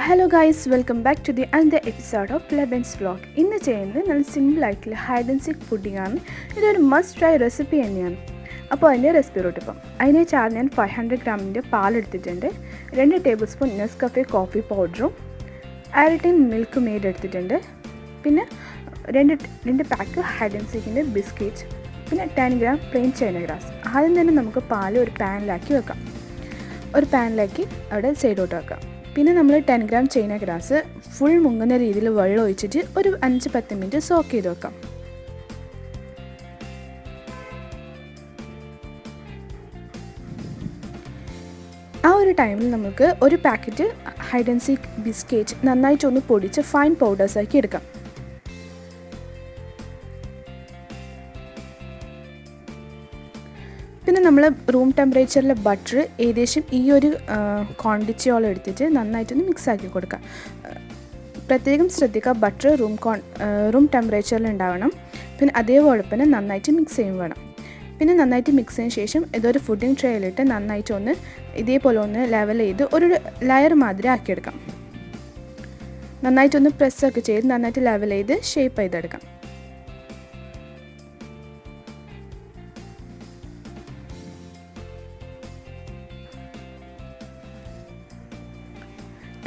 Hello guys, welcome back to the another episode of Lebens vlog. ഇന്ന് ചെയ്യുന്നത് നല്ല simple ആയിട്ടുള്ള ഹൈഡ് ആൻഡ് സീക്ക് പുഡിംഗ് ആണ്. ഇതൊരു മസ്റ്റ് ട്രൈ റെസിപ്പി തന്നെയാണ്. അപ്പോൾ അതിൻ്റെ റെസിപ്പിയിലോട്ട് ഇപ്പം അതിനെ ചാർജ് ഞാൻ 500 ഗ്രാമിൻ്റെ പാലെടുത്തിട്ടുണ്ട്, 2 ടേബിൾ സ്പൂൺ നെസ്കഫെ കോഫി പൗഡറും, 1 ടീൻ മിൽക്ക് മെയ്ഡ് എടുത്തിട്ടുണ്ട്, പിന്നെ രണ്ട് പാക്ക് ഹൈഡ് ആൻഡ് സീക്കിൻ്റെ ബിസ്ക്കറ്റ്, പിന്നെ 10 ഗ്രാം പ്ലെയിൻ ചൈന ഗ്രാസ്. ആദ്യം തന്നെ നമുക്ക് പാൽ ഒരു പാനിലാക്കി വെക്കാം. ഒരു പാനിലാക്കി അവിടെ സൈഡോട്ട് വെക്കാം. പിന്നെ നമ്മൾ 10 ഗ്രാം ചൈന ഗ്രാസ് ഫുൾ മുങ്ങുന്ന രീതിയിൽ വെള്ളം ഒഴിച്ചിട്ട് ഒരു 5-10 മിനിറ്റ് സോക്ക് ചെയ്ത് വെക്കാം. ആ ഒരു ടൈമിൽ നമുക്ക് ഒരു packet hide and seek biscuit നന്നായിട്ടൊന്ന് പൊടിച്ച് ഫൈൻ പൗഡേഴ്സാക്കി എടുക്കാം. പിന്നെ നമ്മൾ റൂം ടെമ്പറേച്ചറിലെ ബട്ടർ ഏകദേശം ഈ ഒരു ക്വാണ്ടിറ്റിയോളം എടുത്തിട്ട് നന്നായിട്ടൊന്ന് മിക്സ് ആക്കി കൊടുക്കാം. പ്രത്യേകം ശ്രദ്ധിക്കുക, ബട്ടർ റൂം ടെമ്പറേച്ചറിൽ ഉണ്ടാവണം. പിന്നെ അതേപോലെ തന്നെ നന്നായിട്ട് മിക്സ് ചെയ്യും വേണം. പിന്നെ നന്നായിട്ട് മിക്സ് ചെയ്തതിന് ശേഷം ഇതൊരു ഫുഡിങ് ട്രേയിലിട്ട് നന്നായിട്ടൊന്ന് ഇതേപോലെ ഒന്ന് ലെവൽ ചെയ്ത് ഒരു ലെയർ മാതിരി ആക്കിയെടുക്കാം. നന്നായിട്ടൊന്ന് പ്രസ്സൊക്കെ ചെയ്ത് നന്നായിട്ട് ലെവൽ ചെയ്ത് ഷേപ്പ് ചെയ്തെടുക്കാം.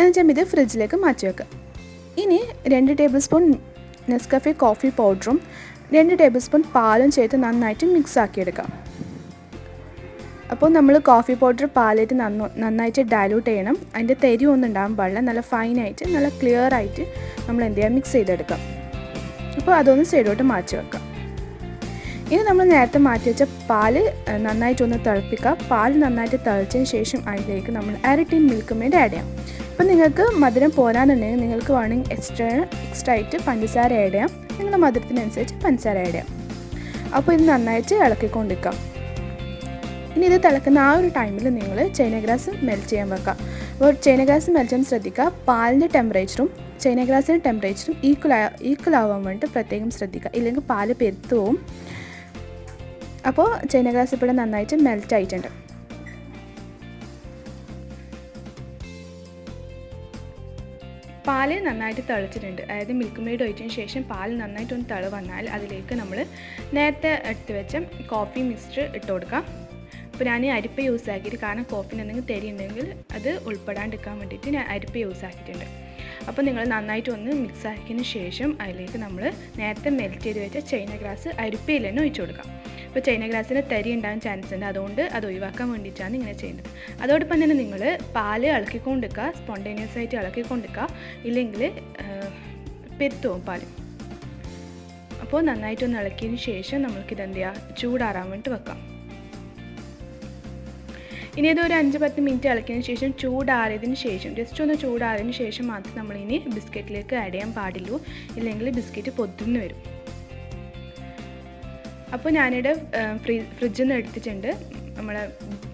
എന്നുവെച്ചാൽ ഇത് ഫ്രിഡ്ജിലേക്ക് മാറ്റി വെക്കുക. ഇനി 2 ടേബിൾ സ്പൂൺ നെസ്കഫെ കോഫി പൗഡറും 2 ടേബിൾ സ്പൂൺ പാലും ചേർത്ത് നന്നായിട്ട് മിക്സ് ആക്കിയെടുക്കാം. അപ്പോൾ നമ്മൾ കോഫി പൗഡർ പാലിട്ട് നന്നായിട്ട് ഡയലൂട്ട് ചെയ്യണം. അതിൻ്റെ തരി ഒന്നും ഉണ്ടാകാൻ പാടില്ല. നല്ല ഫൈനായിട്ട് നല്ല ക്ലിയർ ആയിട്ട് നമ്മൾ എന്ത് ചെയ്യുക, മിക്സ് ചെയ്തെടുക്കാം. അപ്പോൾ അതൊന്ന് സൈഡോട്ട് മാറ്റി വെക്കാം. ഇനി നമ്മൾ നേരത്തെ മാറ്റി വെച്ച പാല് നന്നായിട്ടൊന്ന് തിളപ്പിക്കുക. പാൽ നന്നായിട്ട് തിളച്ചതിന് ശേഷം അതിലേക്ക് നമ്മൾ 1 ടീൻ മിൽക്ക് മെയ്ഡ് ആഡ് ചെയ്യാം. അപ്പോൾ നിങ്ങൾക്ക് മധുരം പോരാന്നുണ്ടെങ്കിൽ നിങ്ങൾക്ക് വേണമെങ്കിൽ എക്സ്ട്രാ ആയിട്ട് പഞ്ചസാര ആഡ് ചെയ്യാം. നിങ്ങളുടെ മധുരത്തിനനുസരിച്ച് പഞ്ചസാര ആഡ് ചെയ്യാം. അപ്പോൾ ഇത് നന്നായിട്ട് ഇളക്കിക്കൊണ്ടിരിക്കാം. ഇനി ഇത് തിളക്കുന്ന ആ ഒരു ടൈമിൽ നിങ്ങൾ ചൈന ഗ്രാസ് മെൽറ്റ് ചെയ്യാൻ വെക്കുക. അപ്പോൾ ചൈന ഗ്രാസ് മെൽറ്റ് ചെയ്യാൻ ശ്രദ്ധിക്കുക. പാലിൻ്റെ ടെമ്പറേച്ചറും ചൈന ഗ്രാസിൻ്റെ ടെമ്പറേച്ചറും ഈക്വൽ ആവാൻ വേണ്ടിയിട്ട് പ്രത്യേകം ശ്രദ്ധിക്കുക. ഇല്ലെങ്കിൽ പാല് പെരുത്ത് പോവും. അപ്പോൾ ചൈന ഗ്രാസ് ഇപ്പോൾ നന്നായിട്ട് മെൽറ്റ് ആയിട്ടുണ്ട്. പാല് നന്നായിട്ട് തിളച്ചിട്ടുണ്ട്. അതായത് മിൽക്ക് മെയ്ഡ് ഒഴിച്ചതിന് ശേഷം പാൽ നന്നായിട്ടൊന്ന് തിള വന്നാൽ അതിലേക്ക് നമ്മൾ നേരത്തെ എടുത്ത് വെച്ച കോഫി മിക്സ്ചർ ഇട്ട് കൊടുക്കാം. അപ്പോൾ ഞാൻ അരിപ്പ യൂസ് ആക്കിയിട്ട്, കാരണം കോഫിന് എന്തെങ്കിലും തെരി ഉണ്ടെങ്കിൽ അത് ഉൾപ്പെടാണ്ടിരിക്കാൻ വേണ്ടിയിട്ട് ഞാൻ അരിപ്പ യൂസ് ആക്കിയിട്ടുണ്ട്. അപ്പോൾ നിങ്ങൾ നന്നായിട്ട് ഒന്ന് മിക്സ് ആക്കിയതിന് ശേഷം അതിലേക്ക് നമ്മൾ നേരത്തെ മെൽറ്റ് ചെയ്ത് വെച്ച ചൈന ഗ്രാസ് അരിപ്പയിൽ തന്നെ ഒഴിച്ചു കൊടുക്കാം. അപ്പോൾ ചൈന ഗ്രാസിന് തരി ഉണ്ടാകാൻ ചാൻസ് ഉണ്ട്. അതുകൊണ്ട് അത് ഒഴിവാക്കാൻ വേണ്ടിയിട്ടാണ് ഇങ്ങനെ ചെയ്യുന്നത്. അതോടൊപ്പം തന്നെ നിങ്ങൾ പാല് ഇളക്കിക്കൊണ്ടിരിക്കുക, സ്പോണ്ടേനിയസ് ആയിട്ട് ഇളക്കിക്കൊണ്ടിരിക്കുക, ഇല്ലെങ്കിൽ പെരുത്തുപോകും പാല്. അപ്പോൾ നന്നായിട്ടൊന്ന് ഇളക്കിയതിന് ശേഷം നമ്മൾക്കിത് എന്ത് ചെയ്യുക, ചൂടാറാൻ വേണ്ടിയിട്ട് വെക്കാം. ഇനി ഇതൊരു 5-10 മിനിറ്റ് ഇളക്കിയതിന് ശേഷം ചൂടാറിയതിന് ശേഷം ജസ്റ്റ് ഒന്ന് ചൂടാറിയതിന് ശേഷം മാത്രം നമ്മളിനി ബിസ്ക്കറ്റിലേക്ക് ആഡ് ചെയ്യാൻ പാടുള്ളൂ. ഇല്ലെങ്കിൽ ബിസ്ക്കറ്റ് പൊതിർന്ന് വരും. അപ്പോൾ ഞാനിവിടെ ഫ്രിഡ്ജിൽ നിന്ന് എടുത്തിട്ടുണ്ട് നമ്മളെ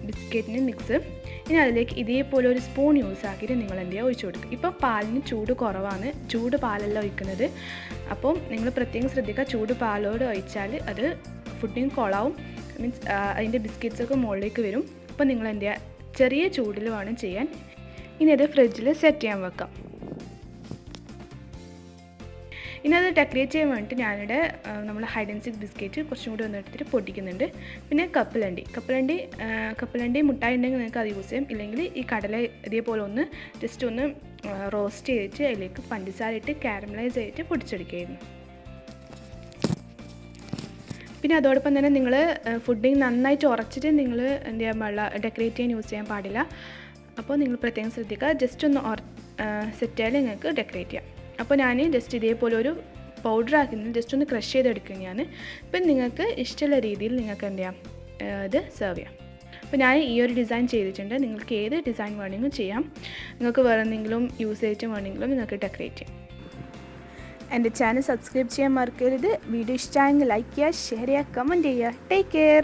ബിസ്ക്കറ്റിന് മിക്സ്. ഇനി അതിലേക്ക് ഇതേപോലെ ഒരു സ്പൂൺ യൂസ് ആക്കിയിട്ട് നിങ്ങൾ എന്ത് ചെയ്യുക, ഒഴിച്ചു കൊടുക്കുക. ഇപ്പോൾ പാലിന് ചൂട് കുറവാണ്, ചൂട് പാലല്ല ഒഴിക്കുന്നത്. അപ്പം നിങ്ങൾ പ്രത്യേകം ശ്രദ്ധിക്കുക, ചൂട് പാലോട് ഒഴിച്ചാൽ അത് ഫുഡിങ് കൊളാവും. മീൻസ് അതിൻ്റെ ബിസ്ക്കറ്റ്സൊക്കെ മുകളിലേക്ക് വരും. അപ്പോൾ നിങ്ങൾ എന്ത് ചെയ്യുക, ചെറിയ ചൂടിൽ വേണം ചെയ്യാൻ. ഇനി അത് ഫ്രിഡ്ജിൽ സെറ്റ് ചെയ്യാൻ വെക്കാം. ഇനി അത് ഡെക്കറേറ്റ് ചെയ്യാൻ വേണ്ടിയിട്ട് ഞാനിവിടെ നമ്മൾ ഹൈഡ് ആൻഡ് സീക്ക് ബിസ്ക്കറ്റ് കുറച്ചും കൂടി ഒന്ന് എടുത്തിട്ട് പൊടിക്കുന്നുണ്ട്. പിന്നെ കപ്പലണ്ടി മുട്ടായി ഉണ്ടെങ്കിൽ നിങ്ങൾക്ക് അത് യൂസ് ചെയ്യാം. ഇല്ലെങ്കിൽ ഈ കടല ഇതേപോലെ ഒന്ന് ജസ്റ്റ് ഒന്ന് റോസ്റ്റ് ചെയ്തിട്ട് അതിലേക്ക് പഞ്ചസാര ഇട്ട് കാരമലൈസ് ചെയ്തിട്ട് പൊടിച്ചെടുക്കുകയായിരുന്നു. പിന്നെ അതോടൊപ്പം തന്നെ നിങ്ങൾ ഫുഡിങ് നന്നായിട്ട് ഉറച്ചിട്ട് നിങ്ങൾ എന്ത് ചെയ്യാൻ പാടില്ല, ഡെക്കറേറ്റ് ചെയ്യാൻ യൂസ് ചെയ്യാൻ പാടില്ല. അപ്പോൾ നിങ്ങൾ പ്രത്യേകം ശ്രദ്ധിക്കുക. ജസ്റ്റ് ഒന്ന് സെറ്റായാൽ നിങ്ങൾക്ക് ഡെക്കറേറ്റ് ചെയ്യാം. അപ്പോൾ ഞാൻ ജസ്റ്റ് ഇതേപോലെ ഒരു പൗഡർ ആക്കുന്നത് ജസ്റ്റ് ഒന്ന് ക്രഷ് ചെയ്തെടുക്കുകയാണ്. ഇപ്പം നിങ്ങൾക്ക് ഇഷ്ടമുള്ള രീതിയിൽ നിങ്ങൾക്ക് എന്ത് ചെയ്യാം, ഇത് സെർവ് ചെയ്യാം. അപ്പോൾ ഞാൻ ഈ ഒരു ഡിസൈൻ ചെയ്തിട്ടുണ്ട്. നിങ്ങൾക്ക് ഏത് ഡിസൈൻ വേണമെങ്കിലും ചെയ്യാം. നിങ്ങൾക്ക് വേറെ എന്തെങ്കിലും യൂസ് ചെയ്തിട്ട് വേണമെങ്കിലും നിങ്ങൾക്ക് ഡെക്കറേറ്റ് ചെയ്യാം. എൻ്റെ ചാനൽ സബ്സ്ക്രൈബ് ചെയ്യാൻ മറക്കരുത്. വീഡിയോ ഇഷ്ടമായെങ്കിൽ ലൈക്ക് ചെയ്യുക, ഷെയർ ചെയ്യുക, കമൻറ്റ് ചെയ്യുക. Take care.